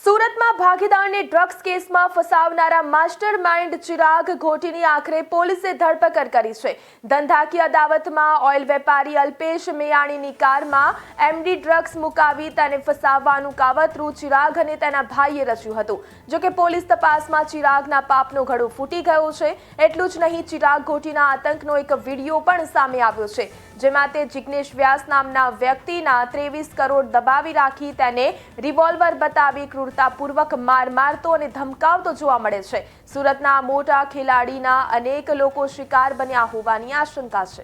સુરતમાં ભાગીદારને ડ્રગ્સ કેસમાં ફસાવનારા master mind Chirag ઘોટીની આખરે પોલીસે ધરપકડ કરી છે। ધંધાકીય અદાવતમાં ઓઇલ વેપારી અલ્પેશ મેયાણીની કારમાં એમડી ડ્રગ્સ મુકાવી તેને ફસાવવાનું કાવતરું ચિરાગ અને તેના ભાઈએ રચ્યું હતું। જો કે પોલીસ તપાસમાં ચિરાગના પાપનો ઘડો ફૂટી ગયો છે। એટલું જ નહીં, ચિરાગ ઘોટીના આતંકનો એક વિડીયો પણ સામે આવ્યો છે, જેમાં તે જિગ્નેશ વ્યાસ નામના વ્યક્તિના 23 કરોડ દબાવી રાખી તેને રિવોલ્વર બતાવી ક્રૂરતાપૂર્વક માર મારતો અને ધમકાવતો જોવા મળે છે। સુરતના મોટા ખેલાડીના અનેક લોકો શિકાર બન્યા હોવાની આશંકા છે।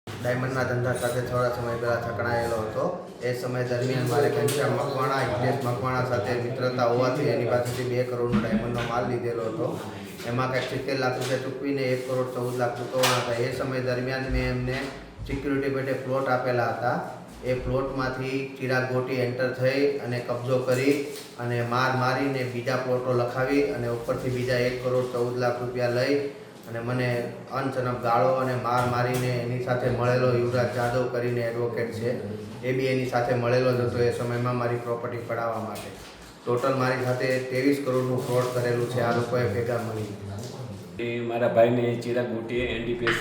ડાયમંડના ધંધા સાથે થોડા સમય પહેલાં છકડાયેલો હતો। એ સમય દરમિયાન મારે ઘનશ્યામ મકવાણા, હિતેશ મકવાણા સાથે મિત્રતા હોવાથી એની પાસેથી 2 કરોડનો ડાયમંડનો માલ લીધેલો હતો। એમાં કંઈક 70 લાખ રૂપિયા ચૂકવીને 1 કરોડ 14 લાખ ચૂકવવાના હતા। એ સમય દરમિયાન મેં એમને સિક્યુરિટી પેટે પ્લોટ આપેલા હતા। એ પ્લોટમાંથી ચિરાગ ઘોટી એન્ટર થઈ અને કબજો કરી અને મારીને બીજા પ્લોટો લખાવી અને ઉપરથી બીજા 1 કરોડ 14 લાખ રૂપિયા લઈ અને મને અનચનક ગાળો અને મારીને એની સાથે મળેલો યુવરાજ જાદવ કરીને એડવોકેટ છે, એ બી એની સાથે મળેલો જ હતો એ સમયમાં મારી પ્રોપર્ટી પડાવવા માટે। ટોટલ મારી સાથે 23 કરોડનું ફ્રોડ કરેલું છે આ લોકોએ ભેગા મળી। એ મારા ભાઈને ચિરાગ ઘોટીએ એનડીપીએસ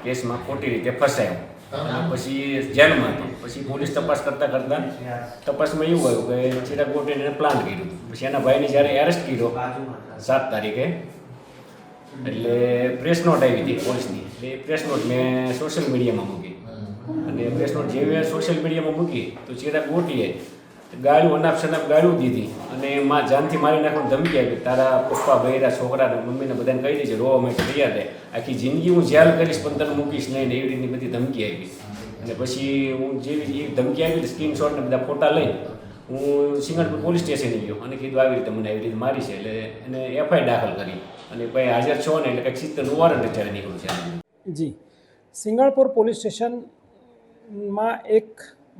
કેસમાં ખોટી રીતે ફસાયો અને પછી જેલમાં હતો। પછી પોલીસ તપાસ કરતાં તપાસમાં એવું આવ્યું કે ચિરાગ ઘોટીને પ્લાન કર્યું। પછી એના ભાઈને જ્યારે એરેસ્ટ કર્યો 7 તારીખે, એટલે પ્રેસ નોટ આવી હતી પોલીસની। એટલે પ્રેસ નોટ મેં સોશિયલ મીડિયામાં મૂકી અને પ્રેસ નોટ જેવી સોશિયલ મીડિયામાં મૂકી તો ચિરાગ ઘોટીએ ગાળું અનાપ શનાપ ગાળું દીધી અને જાનથી મારી નાખવાની ધમકી આપી। તારા પપ્પા, બૈરા, છોકરાને, મમ્મીને બધાને કહી દેજે રોવા માટે તૈયાર રહે, આખી જિંદગી હું જેલ કરીશ પણ તને મૂકીશ નહીં ને, એવી રીતની બધી ધમકી આપી। અને પછી હું જેવી ધમકી આપી સ્ક્રીનશોટ ને બધા ફોટા લઈ હું સિંગણપુર પોલીસ સ્ટેશને ગયો અને કીધું આવી રીતે મને આવી રીતે મારી છે। એટલે એને એફઆઈઆર દાખલ કરી અને ભાઈ હાજર છો ને એટલે કંઈક 70નું વોરંટ અત્યારે નીકળ્યું છે। જી, સિંગણપુર પોલીસ સ્ટેશનમાં એક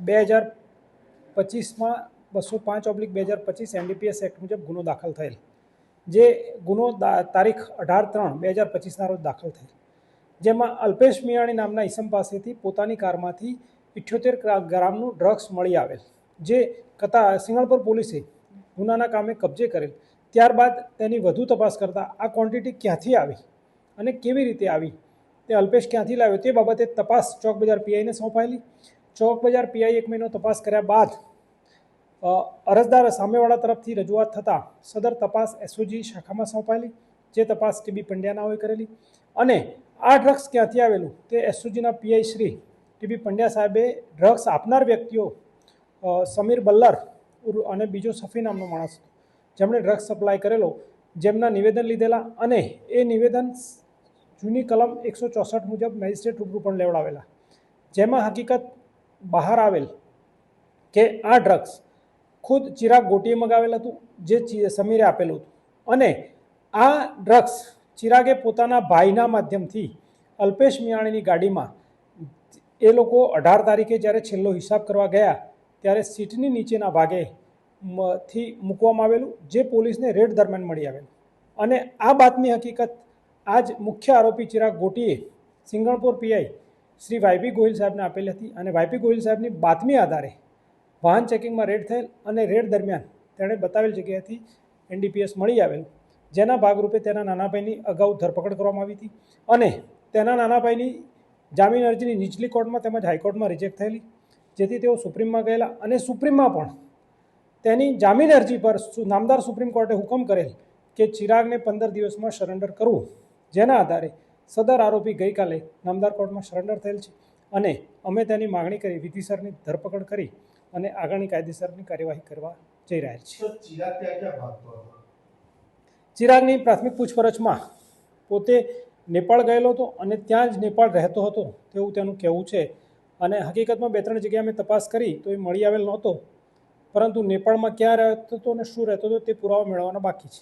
2025માં 205/2025 એનડીપીએસ એક્ટ મુજબ ગુનો દાખલ થયેલ, જે ગુનો તારીખ 18/3/2025ના રોજ દાખલ થયેલ, જેમાં અલ્પેશ મિયાણી નામના ઈસમ પાસેથી પોતાની કારમાંથી 78 ગ્રામનું ડ્રગ્સ મળી આવેલ, જે સિંગણપુર પોલીસે ગુનાના કામે કબજે કરેલ। ત્યારબાદ તેની વધુ તપાસ કરતાં આ ક્વોન્ટિટી ક્યાંથી આવી અને કેવી રીતે આવી, તે અલ્પેશ ક્યાંથી લાવ્યો તે બાબતે તપાસ ચોક બજાર પીઆઈને સોંપાયેલી। ચોક બજાર પીઆઈ 1 મહિનો તપાસ કર્યા બાદ અરજદાર સામેવાળા તરફથી રજૂઆત થતાં સદર તપાસ એસઓજી શાખામાં સોંપાયેલી, જે તપાસ ટીબી પંડ્યાનાઓએ કરેલી। અને આ ડ્રગ્સ ક્યાંથી આવેલું તે એસઓજીના પીઆઈ શ્રી ટીબી પંડ્યા સાહેબે ડ્રગ્સ આપનાર વ્યક્તિઓ સમીર બલ્લર અને બીજો સફી નામનો માણસ જેમણે ડ્રગ્સ સપ્લાય કરેલો, જેમના નિવેદન લીધેલા અને એ નિવેદન જૂની કલમ 164 મુજબ મેજિસ્ટ્રેટ રૂબરૂ પણ લેવડાવેલા, જેમાં હકીકત બહાર આવેલ કે આ ડ્રગ્સ ખુદ ચિરાગ ઘોટીએ મગાવેલ હતું, જે સમીરે આપેલું હતું। અને આ ડ્રગ્સ ચિરાગે પોતાના ભાઈના માધ્યમથી અલ્પેશ મિયાણીની ગાડીમાં એ લોકો 18 તારીખે જ્યારે છેલ્લો હિસાબ કરવા ગયા ત્યારે સીટની નીચેના ભાગે થી મૂકવામાં આવેલું, જે પોલીસને રેડ દરમિયાન મળી આવેલું। અને આ બાતમી હકીકત આજ મુખ્ય આરોપી ચિરાગ ઘોટીએ સિંગણપુર પીઆઈ શ્રી વાયપી ગોહિલ સાહેબને આપેલી હતી અને વાયપી ગોહિલ સાહેબની બાતમી આધારે વાહન ચેકિંગમાં રેડ થયેલ અને રેડ દરમિયાન તેણે બતાવેલ જગ્યાએથી એનડીપીએસ મળી આવેલ, જેના ભાગરૂપે તેના નાના ભાઈની અગાઉ ધરપકડ કરવામાં આવી હતી અને તેના નાના ભાઈની જામીન અરજીની નીચલી કોર્ટમાં તેમજ હાઈકોર્ટમાં રિજેક્ટ થયેલી, જેથી તેઓ સુપ્રીમમાં ગયેલા અને સુપ્રીમમાં પણ તેની જામીન અરજી પર નામદાર સુપ્રીમ કોર્ટે હુકમ કરેલ કે ચિરાગને 15 દિવસમાં સરેન્ડર કરવું, જેના આધારે સદર આરોપી ગઈકાલે નામદાર કોર્ટમાં સરેન્ડર થયેલ છે અને અમે તેની માગણી કરી વિધિસરની ધરપકડ કરી અને આગળની કાયદેસરની કાર્યવાહી કરવા જઈ રહ્યા છીએ। ચિરાગની પ્રાથમિક પૂછપરછમાં પોતે નેપાળ ગયેલો હતો અને ત્યાં જ નેપાળ રહેતો હતો તેવું તેનું કહેવું છે અને હકીકતમાં 2-3 જગ્યાએ અમે તપાસ કરી તો એ મળી આવેલ નહોતો, પરંતુ નેપાળમાં ક્યાં રહેતો હતો અને શું રહેતો હતો તે પુરાવા મેળવવાના બાકી છે।